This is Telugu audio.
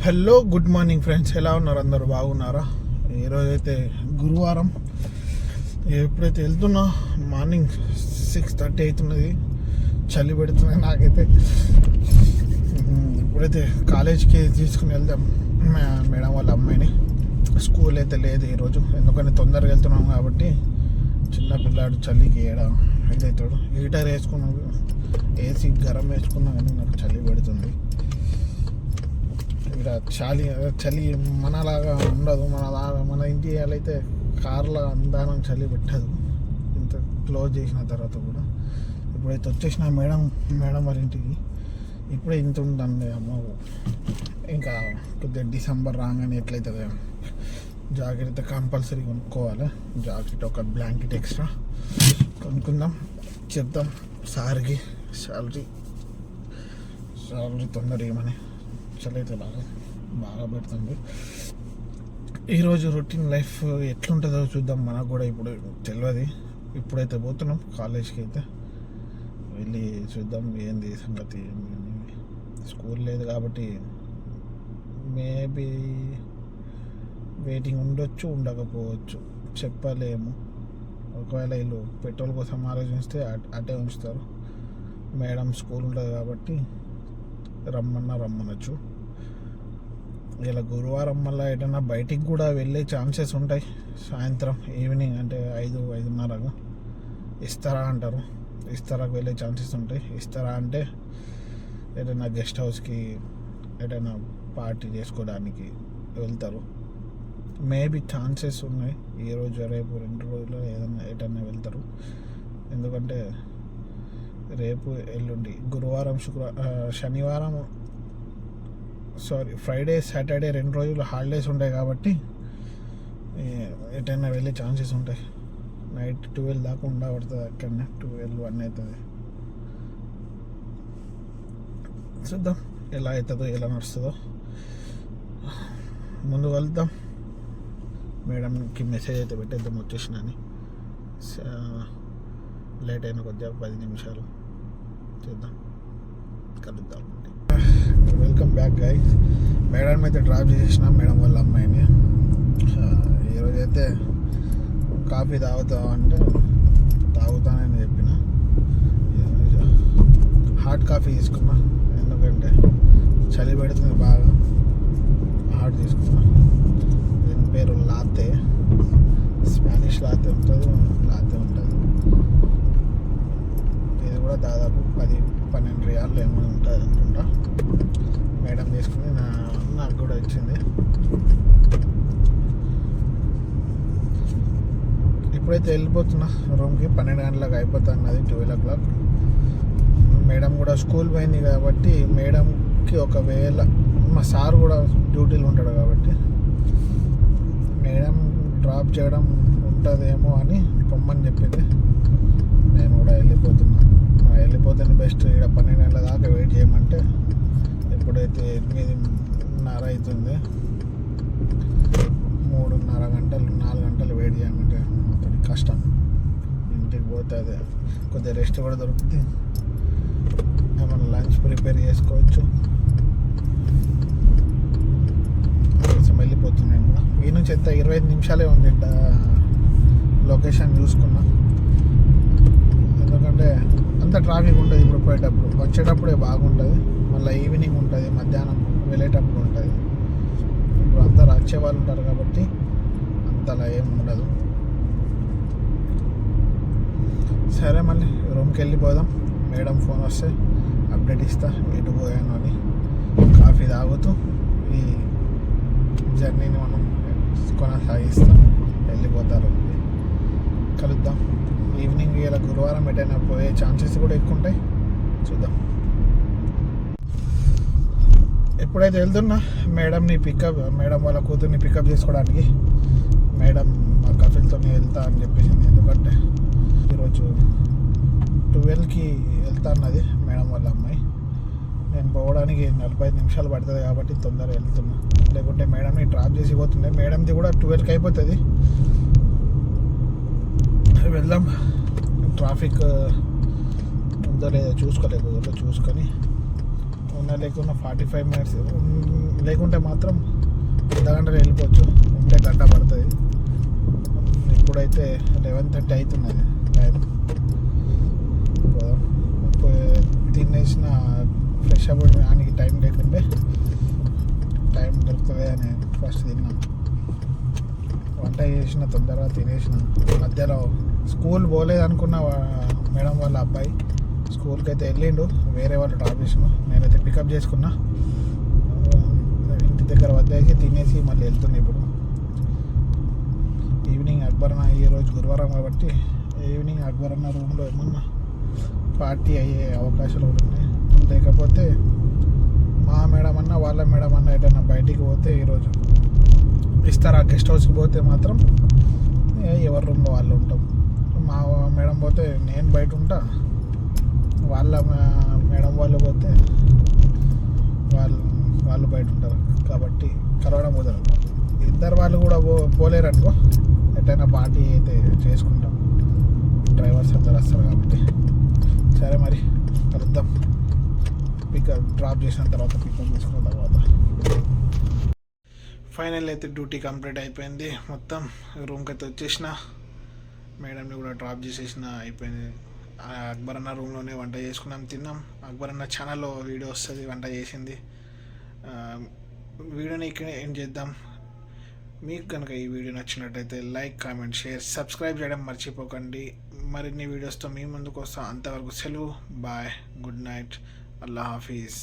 హలో గుడ్ మార్నింగ్ ఫ్రెండ్స్, ఎలా ఉన్నారు? అందరూ బాగున్నారా? ఈరోజైతే గురువారం. ఎప్పుడైతే వెళ్తున్నా మార్నింగ్ 6:30 అవుతున్నది. చలి పెడుతున్నది నాకైతే. ఇప్పుడైతే కాలేజ్కి తీసుకుని వెళ్దాం మేడం వాళ్ళ అమ్మాయిని. స్కూల్ అయితే లేదు ఈరోజు, ఎందుకంటే తొందరగా వెళ్తున్నాం కాబట్టి. చిన్న పిల్లాడు చలికి ఇదవుతాడు. హీటర్ వేసుకున్నాం, ఏసీ గరం వేసుకున్నా కానీ నాకు చలి పెడుతుంది. ఇక్కడ చలి మనలాగా ఉండదు. మన ఇండియాలో అయితే కార్లో అందానం చలి పెట్టదు, ఇంత క్లోజ్ చేసిన తర్వాత కూడా. ఇప్పుడైతే వచ్చేసిన మేడం వారి ఇంటికి. ఇప్పుడే ఇంత ఉంటుంది అమ్మ. ఇంకా కొద్దిగా డిసెంబర్ రాగానే ఎట్లయితే జాకెట్ అయితే కంపల్సరీ కొనుక్కోవాలి. జాకెట్, ఒక బ్లాంకెట్ ఎక్స్ట్రా కొనుక్కుందాం. చెప్దాం సార్కి శాలరీ తొందరగా ఇవ్వమని. చలి అయితే బాగా పెడుతుంది. ఈరోజు రొటీన్ లైఫ్ ఎట్లుంటుందో చూద్దాం. మనకు కూడా ఇప్పుడు తెలియదు. ఇప్పుడైతే పోతున్నాం కాలేజ్కి. అయితే వెళ్ళి చూద్దాం ఏంది సంగతి. స్కూల్ లేదు కాబట్టి మేబీ వెయిటింగ్ ఉండొచ్చు, ఉండకపోవచ్చు, చెప్పలేము. ఒకవేళ వీళ్ళు పెట్రోల్ కోసం ఆలోచిస్తే అటే ఉంచుతారు. మేడం స్కూల్ ఉంటుంది కాబట్టి రమ్మనొచ్చు. ఇలా గురువారం మళ్ళీ ఎటన్నా బయటికి కూడా వెళ్ళే ఛాన్సెస్ ఉంటాయి. సాయంత్రం ఈవినింగ్ అంటే 5-5:30 ఇస్తారా అంటారు. ఇస్తారాకు వెళ్ళే ఛాన్సెస్ ఉంటాయి. ఇస్తారా అంటే ఏదైనా గెస్ట్ హౌస్కి, ఏదైనా పార్టీ చేసుకోవడానికి వెళ్తారు. మేబీ ఛాన్సెస్ ఉన్నాయి. ఈరోజు రేపు 2 రోజులు ఎటన్నా వెళ్తారు. ఎందుకంటే రేపు ఎల్లుండి గురువారం, శనివారం, ఫ్రైడే, సాటర్డే 2 రోజులు హాలిడేస్ ఉంటాయి కాబట్టి ఎటైనా వెళ్ళే ఛాన్సెస్ ఉంటాయి. నైట్ 12 దాకా ఉండబడుతుంది అక్కడనే. 12-1 అవుతుంది. చూద్దాం ఎలా అవుతుందో, ఎలా నడుస్తుందో. ముందు వెళ్దాం. మేడంకి మెసేజ్ అయితే పెట్టేద్దాం వచ్చేసిన అని. లేట్ అయిన కొద్దిగా 10 నిమిషాలు చూద్దాం, కలుద్దాం. Welcome back guys. మేడం అయితే డ్రాప్ చేసేసిన, మేడం వాళ్ళ అమ్మాయిని. ఈరోజైతే కాఫీ తాగుతావా అంటే తాగుతానని చెప్పిన. హాట్ కాఫీ తీసుకున్నా, ఎందుకంటే చలి పెడుతుంది బాగా. హాట్ తీసుకున్నా. దీని పేరు లాతే. స్పానిష్ లాతే ఉంటుంది, లాతే ఉంటుంది. ఇది కూడా దాదాపు 10-12 రియాలు ఏమైనా ఉంటుంది అనుకుంటా. మేడం తీసుకుని నాకు కూడా ఇచ్చింది. ఇప్పుడైతే వెళ్ళిపోతున్నా రూమ్కి. 12 గంటలకు అయిపోతుంది అన్నది, 12 o'clock. మేడం కూడా స్కూల్ పోయింది కాబట్టి, మేడంకి ఒకవేళ మా సార్ కూడా డ్యూటీలు ఉంటాడు కాబట్టి మేడం డ్రాప్ చేయడం ఉంటుందేమో అని పొమ్మని చెప్పింది. నేను కూడా వెళ్ళిపోతాను బెస్ట్. ఇక్కడ 12 గంటల దాకా వెయిట్ చేయమంటే, ఇప్పుడైతే 8:30 అవుతుంది. 3.5 గంటలు, 4 గంటలు వెయిట్ చేయమంటే అతని కష్టం. ఇంటికి పోతే అదే కొద్దిగా రెస్ట్ కూడా దొరుకుతుంది. ఏమన్నా లంచ్ ప్రిపేర్ చేసుకోవచ్చు. కోసం వెళ్ళిపోతున్నాను కూడా. ఈ నుంచి ఎంత 25 నిమిషాలే ఉంది లొకేషన్ చూసుకున్నా. ఎందుకంటే అంత ట్రాఫిక్ ఉంటుంది ఇప్పుడు పోయేటప్పుడు. వచ్చేటప్పుడే బాగుంటుంది, మళ్ళీ ఈవినింగ్ ఉంటుంది, మధ్యాహ్నం వెళ్ళేటప్పుడు ఉంటుంది. ఇప్పుడు అందరు వచ్చేవాళ్ళు ఉంటారు కాబట్టి అంతలా ఏం ఉండదు. సరే, మళ్ళీ రూమ్కి వెళ్ళిపోదాం. మేడం ఫోన్ వస్తే అప్డేట్ ఇస్తా ఎటు పోయాను అని. కాఫీ తాగుతూ ఈ జర్నీని మనం కొనసాగిస్తాం. వెళ్ళిపోతారు. కలుద్దాం ఈవినింగ్. ఇలా గురువారం ఎటైనా పోయే ఛాన్సెస్ కూడా ఎక్కువ ఉంటాయి. చూద్దాం. ఎప్పుడైతే వెళ్తున్నా మేడం వాళ్ళ కూతుర్ని పికప్ చేసుకోవడానికి. మేడం మా కఫిల్తో వెళ్తా అని చెప్పేసింది. ఎందుకంటే ఈరోజు 12కి వెళ్తా అన్నది మేడం వాళ్ళ అమ్మాయి. నేను పోవడానికి 45 నిమిషాలు పడుతుంది కాబట్టి తొందరగా వెళ్తున్నా. లేకుంటే మేడంని డ్రాప్ చేసి పోతుండే. మేడంది కూడా 12కి అయిపోతుంది. వెళ్దాం. ట్రాఫిక్ ఉందో లేదో చూసుకొని ఉన్న లేకున్నా 45 మినిట్స్, లేకుంటే మాత్రం అర్ధగంటలో వెళ్ళిపోవచ్చు, ఉంటే గంట పడుతుంది. ఇప్పుడైతే 11:30 అవుతున్నది టైం. తినేసిన ఫ్రెష్ అప్ దానికి టైం లేకుంటే టైం దొరుకుతుంది అని ఫస్ట్ తిన్నాం. వంట చేసిన తొందరగా తినేసిన. మధ్యలో స్కూల్ పోలేదు అనుకున్న మేడం వాళ్ళ అబ్బాయి స్కూల్కి అయితే వెళ్ళిండు, వేరే వాళ్ళు డ్రాప్ చేసిన. నేనైతే పికప్ చేసుకున్నా, ఇంటి దగ్గర వద్దేసి తినేసి మళ్ళీ వెళ్తున్నా. ఇప్పుడు ఈవినింగ్ అక్బర్ అన్న, ఈరోజు గురువారం కాబట్టి ఈవినింగ్ అక్బర్ అన్న రూమ్లో ఏమన్నా పార్టీ అయ్యే అవకాశాలు ఉన్నాయి. లేకపోతే మా మేడం అన్న వాళ్ళ మేడం అన్న ఏదైనా బయటికి పోతే ఈరోజు ఇస్తారు. ఆ గెస్ట్ హౌస్కి పోతే మాత్రం ఎవరి రూమ్లో వాళ్ళు ఉంటాం. మా మేడం పోతే నేను బయట ఉంటా, వాళ్ళ మేడం వాళ్ళు పోతే వాళ్ళు బయట ఉంటారు. కాబట్టి కలవడం కుదరదు. ఇద్దరు వాళ్ళు కూడా పోలేరు అనుకో, ఎట్టయినా పార్టీ అయితే చేసుకుంటాం. డ్రైవర్స్ అందరు వస్తారు కాబట్టి. సరే మరి కలుద్దాం. పికప్ డ్రాప్ చేసిన తర్వాత పికప్ చేసుకున్న తర్వాత ఫైనల్ అయితే డ్యూటీ కంప్లీట్ అయిపోయింది. మొత్తం రూమ్కి అయితే వచ్చేసిన, మేడంని కూడా డ్రాప్ చేసేసిన, అయిపోయింది. అక్బర్ అన్న రూమ్లోనే వంట చేసుకున్నాం, తిన్నాం. అక్బర్ అన్న ఛానల్లో వీడియో వస్తుంది వంట చేసింది. వీడియోని ఇక్కడ ఏం చేద్దాం. మీకు కనుక ఈ వీడియో నచ్చినట్టయితే లైక్, కామెంట్, షేర్, సబ్స్క్రైబ్ చేయడం మర్చిపోకండి. మరిన్ని వీడియోస్తో మీ ముందుకు వస్తాం. అంతవరకు సెలవు. బాయ్, గుడ్ నైట్, అల్లా హాఫీజ్.